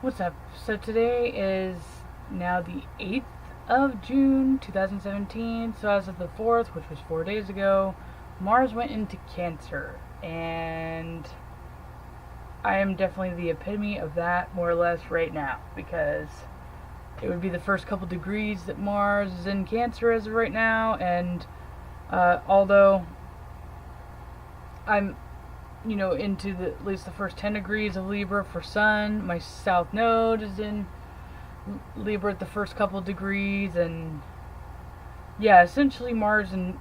What's up? So today is now the 8th of June 2017. So as of the 4th, which was 4 days ago, Mars went into Cancer. And I am definitely the epitome of that, more or less, right now. Because it would be the first couple degrees that Mars is in Cancer as of right now. And although I'm into at least the first 10 degrees of Libra for Sun. My South Node is in Libra at the first couple degrees, and yeah, essentially Mars and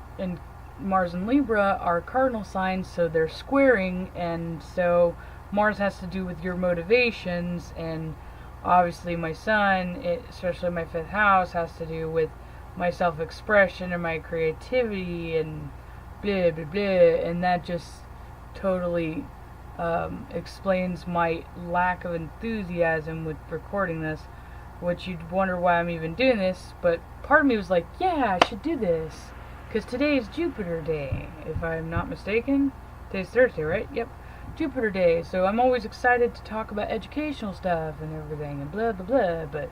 Libra are cardinal signs, so they're squaring, and so Mars has to do with your motivations, and obviously my Sun, especially my fifth house, has to do with my self-expression and my creativity and blah blah blah, and that just totally explains my lack of enthusiasm with recording this, which you'd wonder why I'm even doing this, but part of me was like, yeah, I should do this, because today is Jupiter Day, if I'm not mistaken. Today's Thursday, right? Yep, Jupiter Day, so I'm always excited to talk about educational stuff and everything, and blah blah blah,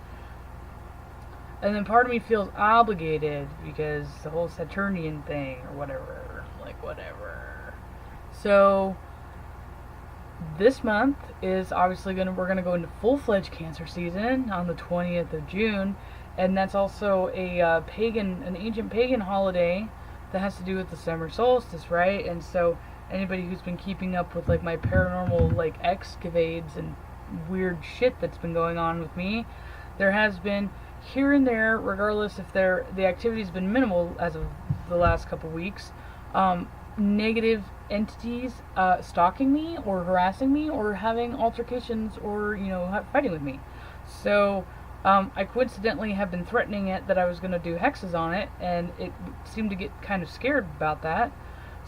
and then part of me feels obligated, because the whole Saturnian thing, or whatever, whatever. So this month is obviously we're gonna go into full-fledged Cancer season on the 20th of June, and that's also an ancient pagan holiday that has to do with the summer solstice, right? And so anybody who's been keeping up with my paranormal excavades and weird shit that's been going on with me, there has been here and there, regardless if the activity's been minimal as of the last couple weeks, negative entities stalking me or harassing me or having altercations or fighting with me. So I coincidentally have been threatening it that I was going to do hexes on it, and it seemed to get kind of scared about that.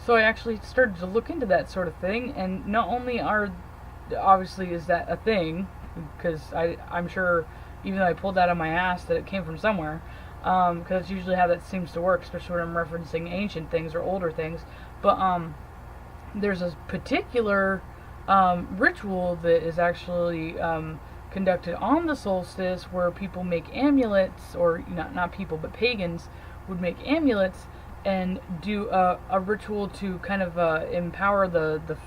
So I actually started to look into that sort of thing, and not only obviously is that a thing, because I'm sure, even though I pulled that out of my ass, that it came from somewhere, because that's usually how that seems to work, especially when I'm referencing ancient things or older things. But there's a particular ritual that is actually conducted on the solstice, where people make amulets, or not people, but pagans would make amulets and do a ritual to kind of empower the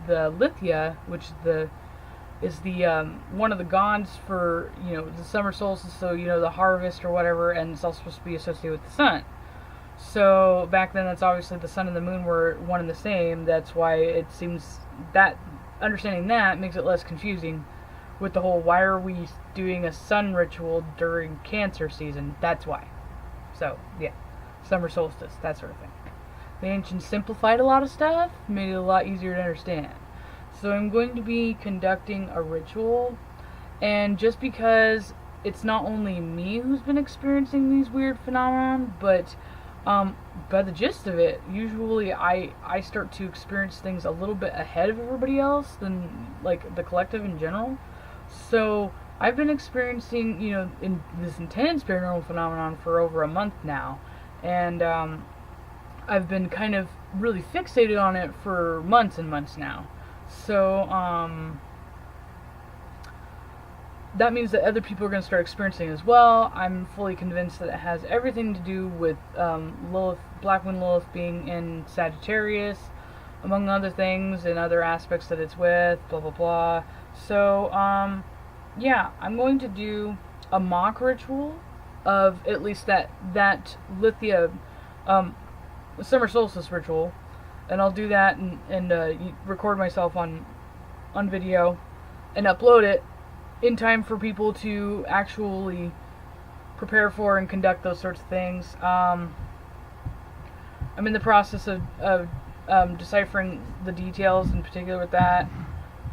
Lithia, which is the one of the gods for the summer solstice, so the harvest or whatever, and it's also supposed to be associated with the sun. So back then, that's obviously the sun and the moon were one and the same. That's why it seems that understanding that makes it less confusing with the whole, why are we doing a sun ritual during Cancer season? That's why. So yeah, summer solstice, that sort of thing. The ancients simplified a lot of stuff, made it a lot easier to understand. So I'm going to be conducting a ritual, and just because it's not only me who's been experiencing these weird phenomena, but by the gist of it, usually I start to experience things a little bit ahead of everybody else than the collective in general. So I've been experiencing in this intense paranormal phenomenon for over a month now, and I've been kind of really fixated on it for months and months now. So that means that other people are going to start experiencing it as well. I'm fully convinced that it has everything to do with Lilith, Black Moon Lilith being in Sagittarius, among other things, and other aspects that it's with, blah blah blah. So yeah, I'm going to do a mock ritual of at least that Lithia summer solstice ritual, and I'll do that and record myself on video and upload it in time for people to actually prepare for and conduct those sorts of things. I'm in the process of deciphering the details in particular with that.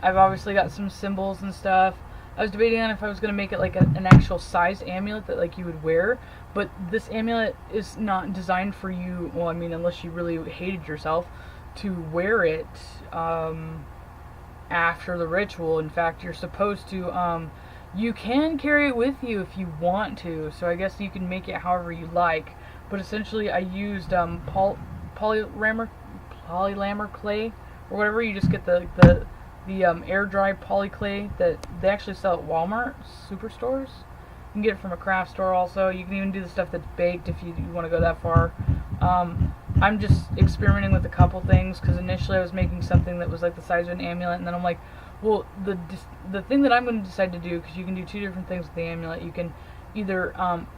I've obviously got some symbols and stuff. I was debating on if I was going to make it an actual size amulet that you would wear, but this amulet is not designed for you, well, I mean, unless you really hated yourself, to wear it after the ritual. In fact, you're supposed to, you can carry it with you if you want to, so I guess you can make it however you like, but essentially I used polylamer clay, or whatever. You just get the air dry polyclay that they actually sell at Walmart superstores. You can get it from a craft store also. You can even do the stuff that's baked if you want to go that far. I'm just experimenting with a couple things because initially I was making something that was like the size of an amulet, and then I'm like, well, the thing that I'm going to decide to do, because you can do two different things with the amulet. You can either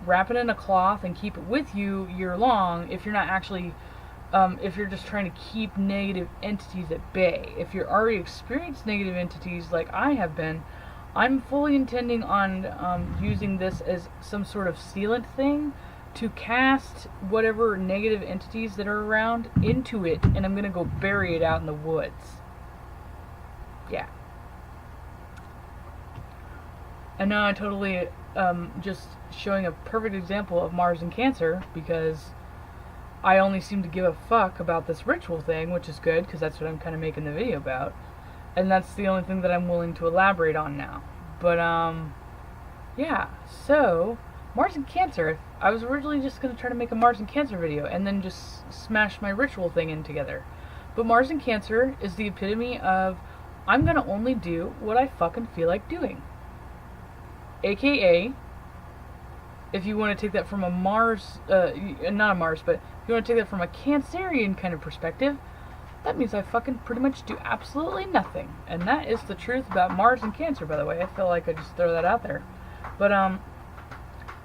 wrap it in a cloth and keep it with you year long if you're not actually, if you're just trying to keep negative entities at bay. If you're already experienced negative entities like I have been, I'm fully intending on using this as some sort of sealant thing to cast whatever negative entities that are around into it, and I'm going to go bury it out in the woods. Yeah. And now I'm totally just showing a perfect example of Mars and Cancer, because I only seem to give a fuck about this ritual thing, which is good, because that's what I'm kind of making the video about. And that's the only thing that I'm willing to elaborate on now. But, yeah, so, Mars and Cancer. I was originally just going to try to make a Mars and Cancer video, and then just smash my ritual thing in together. But Mars and Cancer is the epitome of, I'm going to only do what I fucking feel like doing. AKA, if you want to take that from a Mars, not a Mars, but if you want to take that from a Cancerian kind of perspective, that means I fucking pretty much do absolutely nothing. And that is the truth about Mars and Cancer, by the way. I feel like I just throw that out there. But,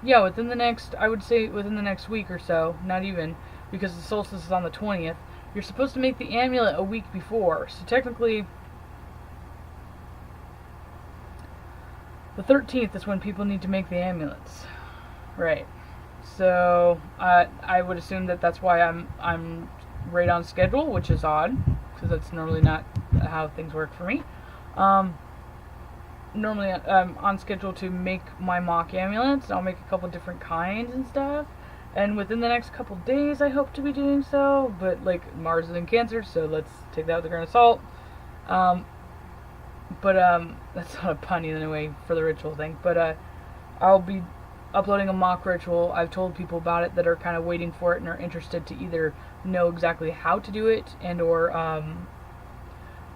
yeah, I would say within the next week or so, not even, because the solstice is on the 20th, you're supposed to make the amulet a week before. So technically, the 13th is when people need to make the amulets. Right. So, I would assume that that's why I'm right on schedule, which is odd, because that's normally not how things work for me. Normally I'm on schedule to make my mock amulets. I'll make a couple different kinds and stuff, and within the next couple days I hope to be doing so, but like Mars is in Cancer, so let's take that with a grain of salt. But that's not a pun in a way for the ritual thing, but I'll be uploading a mock ritual. I've told people about it that are kind of waiting for it and are interested to either know exactly how to do it, and or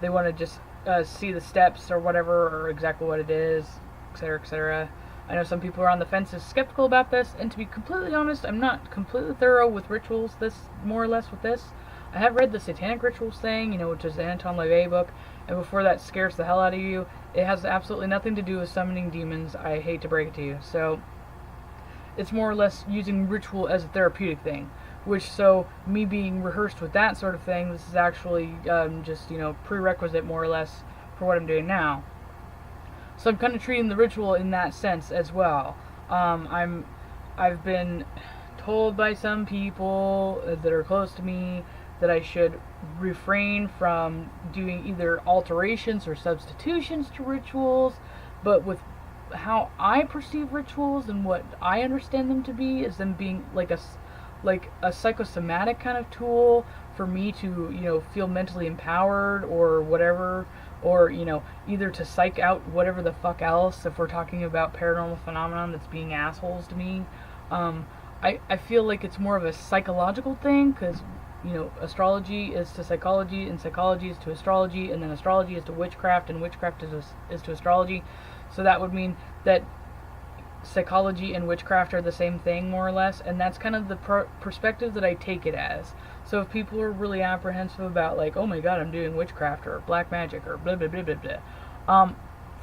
they want to just see the steps or whatever, or exactly what it is, etc., etc. I know some people are on the fence, skeptical about this, and to be completely honest, I'm not completely thorough with rituals, more or less with this. I have read the Satanic Rituals thing, which is the Anton LaVey book, and before that scares the hell out of you. It has absolutely nothing to do with summoning demons, I hate to break it to you. So, it's more or less using ritual as a therapeutic thing. So, me being rehearsed with that sort of thing, this is actually just, prerequisite more or less for what I'm doing now. So I'm kind of treating the ritual in that sense as well. I've been told by some people that are close to me that I should refrain from doing either alterations or substitutions to rituals, but with how I perceive rituals and what I understand them to be is them being like a psychosomatic kind of tool for me to, feel mentally empowered or whatever, or, either to psych out whatever the fuck else, if we're talking about paranormal phenomenon that's being assholes to me. I feel like it's more of a psychological thing, because, astrology is to psychology, and psychology is to astrology, and then astrology is to witchcraft, and witchcraft is to astrology. So that would mean that psychology and witchcraft are the same thing, more or less, and that's kind of the perspective that I take it as. So if people are really apprehensive about, like, oh my god, I'm doing witchcraft or black magic or blah blah blah blah blah,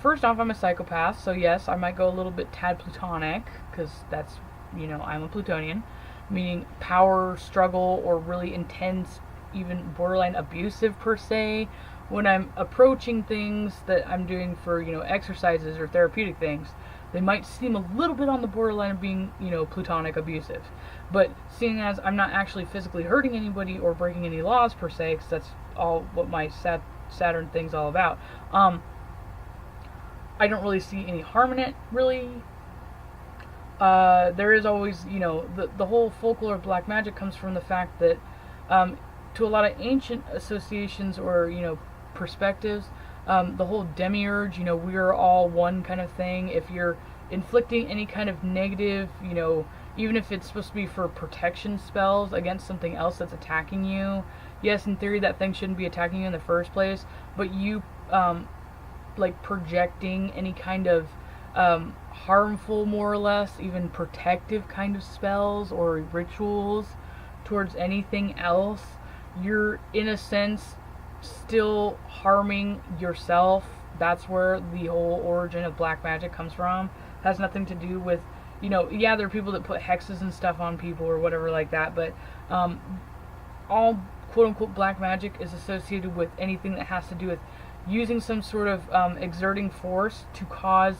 first off, I'm a psychopath, so yes, I might go a little bit tad plutonic, because that's, I'm a Plutonian, meaning power struggle or really intense, even borderline abusive per se, when I'm approaching things that I'm doing for, exercises or therapeutic things. They might seem a little bit on the borderline of being, plutonic abusive. But seeing as I'm not actually physically hurting anybody or breaking any laws per se, because that's all what my Saturn thing's all about, I don't really see any harm in it, really. There is always, the whole folklore of black magic comes from the fact that, to a lot of ancient associations or, perspectives, the whole demiurge, we are all one kind of thing. If you're inflicting any kind of negative, even if it's supposed to be for protection spells against something else that's attacking you, yes, in theory that thing shouldn't be attacking you in the first place, but you like projecting any kind of harmful, more or less, even protective kind of spells or rituals towards anything else, you're in a sense still harming yourself. That's where the whole origin of black magic comes from. It has nothing to do with, yeah, there are people that put hexes and stuff on people or whatever like that, but all quote-unquote black magic is associated with anything that has to do with using some sort of exerting force to cause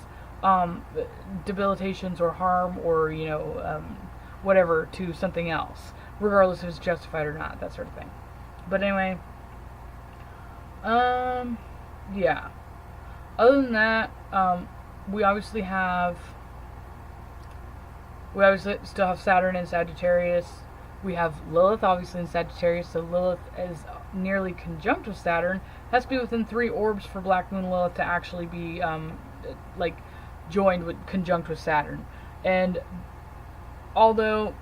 debilitations or harm or, whatever to something else, regardless if it's justified or not, that sort of thing. But anyway, yeah. Other than that, we obviously still have Saturn in Sagittarius. We have Lilith obviously in Sagittarius, so Lilith is nearly conjunct with Saturn. It has to be within 3 orbs for Black Moon Lilith to actually be joined with conjunct with Saturn. And although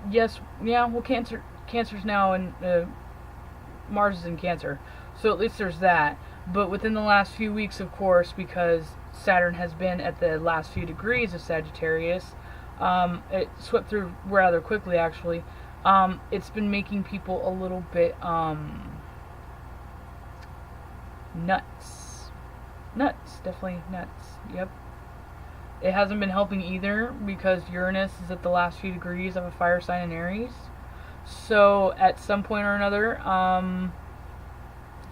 Cancer's now in Mars is in Cancer, so at least there's that. But within the last few weeks, of course, because Saturn has been at the last few degrees of Sagittarius, it swept through rather quickly actually. It's been making people a little bit nuts, definitely nuts. Yep. It hasn't been helping either because Uranus is at the last few degrees of a fire sign in Aries. So at some point or another,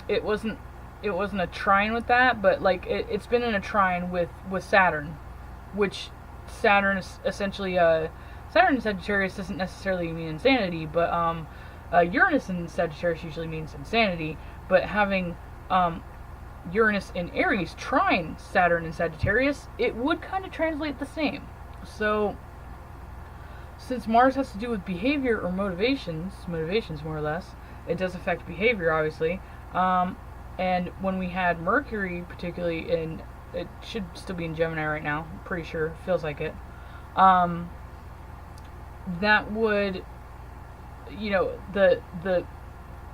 it wasn't a trine with that, but it's been in a trine with Saturn, which Saturn is essentially Saturn in Sagittarius doesn't necessarily mean insanity, but Uranus in Sagittarius usually means insanity. But having Uranus in Aries trine Saturn in Sagittarius, it would kind of translate the same. So, since Mars has to do with behavior or motivations more or less, it does affect behavior, obviously. And when we had Mercury, particularly it should still be in Gemini right now, I'm pretty sure, feels like it. That would, the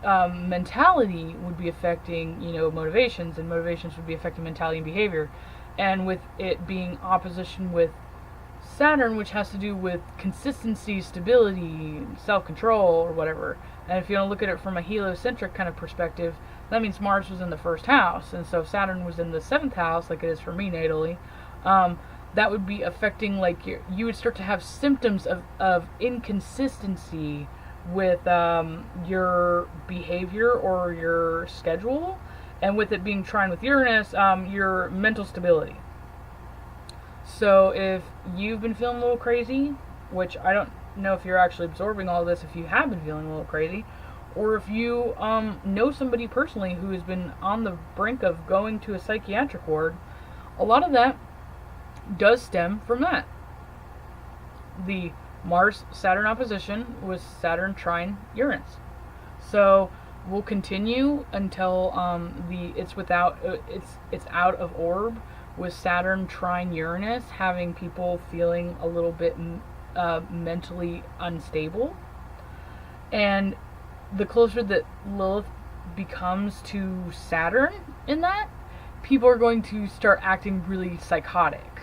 mentality would be affecting, motivations, and motivations would be affecting mentality and behavior. And with it being opposition with Saturn, which has to do with consistency, stability, self-control, or whatever. And if you want to look at it from a heliocentric kind of perspective, that means Mars was in the 1st house. And so if Saturn was in the 7th house, like it is for me natally, that would be affecting, you would start to have symptoms of inconsistency with your behavior or your schedule, and with it being trine with Uranus, your mental stability. So if you've been feeling a little crazy, which I don't know if you're actually absorbing all this, if you have been feeling a little crazy, or if you know somebody personally who has been on the brink of going to a psychiatric ward, a lot of that does stem from that. The Mars-Saturn opposition was Saturn trine Uranus. So we'll continue until it's out of orb, with Saturn trine Uranus having people feeling a little bit mentally unstable. And the closer that Lilith becomes to Saturn in that, people are going to start acting really psychotic.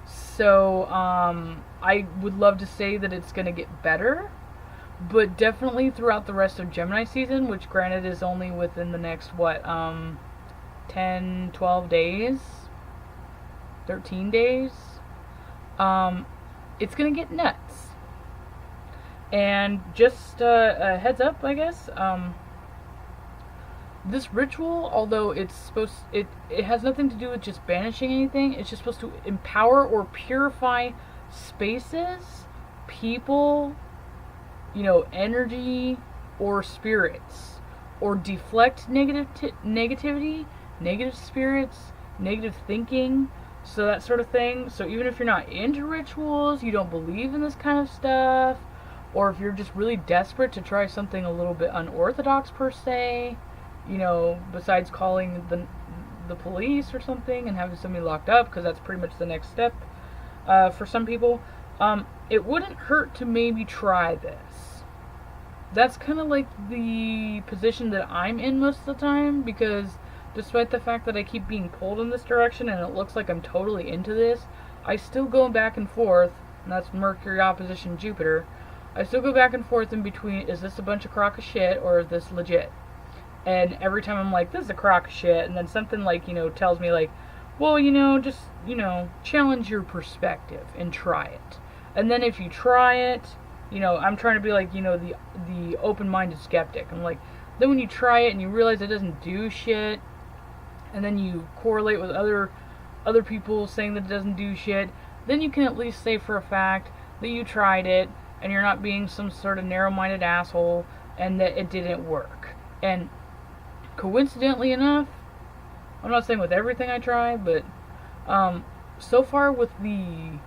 So I would love to say that it's going to get better, but definitely throughout the rest of Gemini season, which granted is only within the next 10, 12 days, 13 days, it's going to get nuts. And just a heads up, I guess, this ritual, although it has nothing to do with just banishing anything, it's just supposed to empower or purify spaces, people, energy, or spirits, or deflect negativity, negative spirits, negative thinking, so that sort of thing. So even if you're not into rituals, you don't believe in this kind of stuff, or if you're just really desperate to try something a little bit unorthodox per se, besides calling the police or something and having somebody locked up, because that's pretty much the next step for some people, it wouldn't hurt to maybe try this. That's kind of like the position that I'm in most of the time, because despite the fact that I keep being pulled in this direction and it looks like I'm totally into this, I still go back and forth, and that's Mercury opposition Jupiter. I still go back and forth in between, is this a bunch of crock of shit or is this legit? And every time I'm like, this is a crock of shit, and then something like, tells me like, well, just, challenge your perspective and try it. And then if you try it, I'm trying to be like, the open-minded skeptic. I'm like, then when you try it and you realize it doesn't do shit, and then you correlate with other people saying that it doesn't do shit, then you can at least say for a fact that you tried it, and you're not being some sort of narrow-minded asshole, and that it didn't work. And coincidentally enough, I'm not saying with everything I try, but so far with the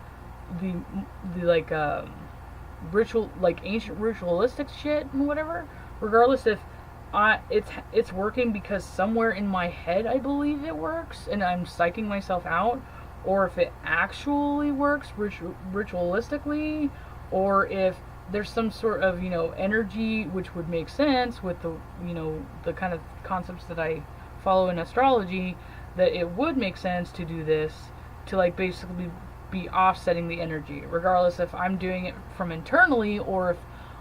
like ritual, like ancient ritualistic shit and whatever, regardless if it's working because somewhere in my head I believe it works and I'm psyching myself out, or if it actually works ritualistically, or if there's some sort of energy which would make sense with the the kind of concepts that I follow in astrology, that it would make sense to do this to like basically be offsetting the energy, regardless if I'm doing it from internally or if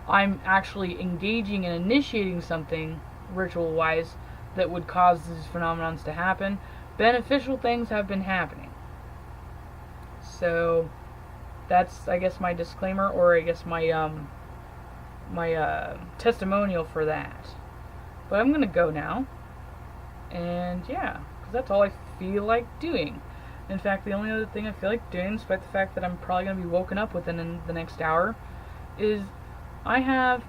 I'm actually engaging and initiating something ritual-wise that would cause these phenomenons to happen. Beneficial things have been happening. So that's, I guess, my disclaimer, or I guess my testimonial for that. But I'm gonna go now, and yeah, because that's all I feel like doing. In fact, the only other thing I feel like doing, despite the fact that I'm probably gonna be woken up within the next hour, is I have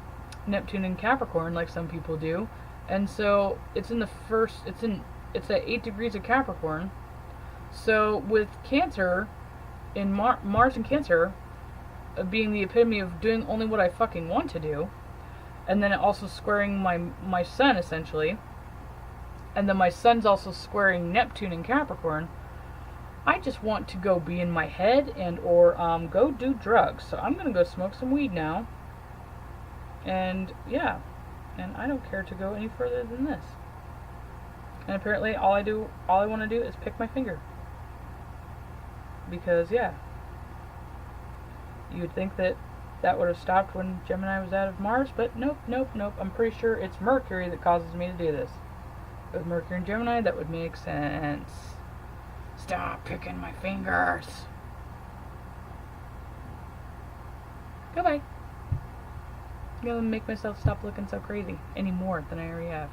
Neptune in Capricorn, like some people do, and so it's at 8 degrees of Capricorn. So with Cancer, in Mars in Cancer, being the epitome of doing only what I fucking want to do, and then also squaring my Sun essentially, and then my Sun's also squaring Neptune in Capricorn. I just want to go be in my head and or go do drugs. So I'm gonna go smoke some weed now. And yeah, and I don't care to go any further than this. And apparently all I want to do is pick my finger. Because yeah, you would think that would have stopped when Gemini was out of Mars, but nope. I'm pretty sure it's Mercury that causes me to do this. With Mercury and Gemini, that would make sense. Stop picking my fingers. Goodbye. I'm gonna make myself stop looking so crazy any more than I already have.